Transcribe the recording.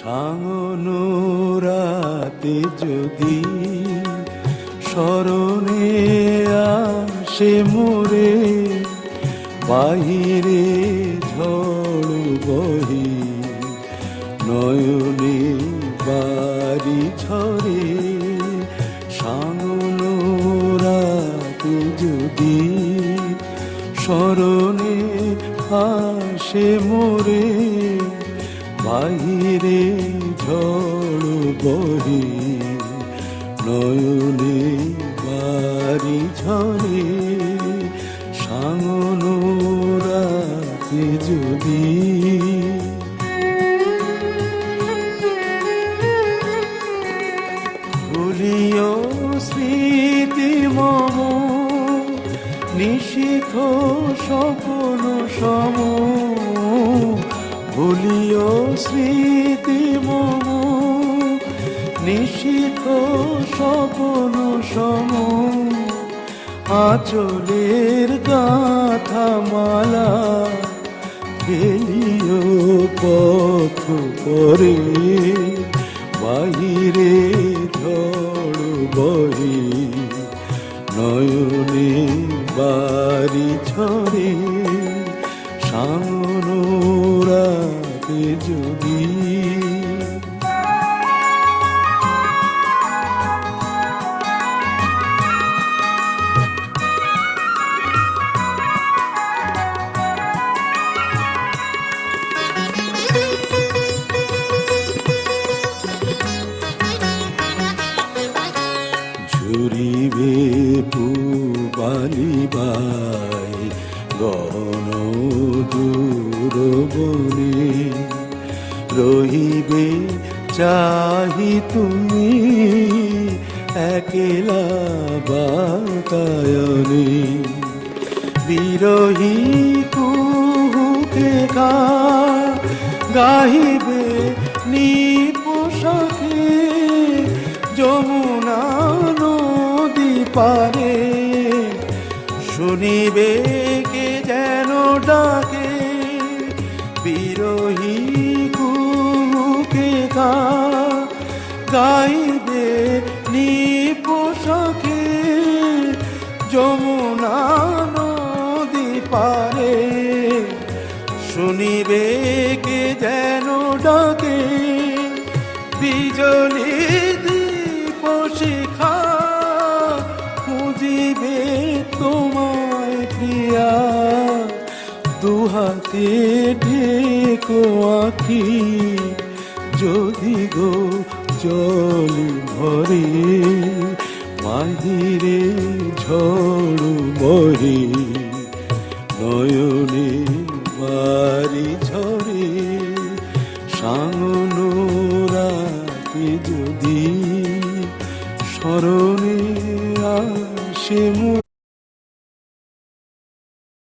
সাঙ্গনো রাতে যদি স্মরণে আসে মোরে, বাহিরে ঝড় বহি নয়নে বাড়ি ঝরে। সাঙ্গনো রাতে যদি স্মরণে আসে মোরে, বাহিরে ঝড় বহি নয়নে বাড়ি ঝরে। সাঙ্গনো রাতে যদি ভুলিও স্মৃতি মম, নিশীথ স্বপ্ন সম। ভুলিও স্মৃতি মম, নিশীথ স্বপ্ন সম। আঁচলের গাথা মালা ফেলিও পথ পরে, বাহিরে ঝড় বহি নয়নে বাড়ি ঝরে। সাঙ্গনো রাতে যদি ঝুরিবে পুবালিবাই গহন দূর বনে, রহিবে চাহি তুমি একলা বাতায়নে। বিরহী কুহুকে গাহিবে নিপোষাকে, যমুনা নদী পারে শুনিবে কে যেন ডাকে। বিরহী কুহুকে গাইবে নিপোষাকে, যমুনা নদী পারে শুনিবে কে যেন ডাকে। বিজলী দীপ শিখা খুঁজিবে তোমায় প্রিয়া, দুহাতে ঢেকো আঁখি যদি গো জল ভরে। বাহিরে ঝড় বহে নয়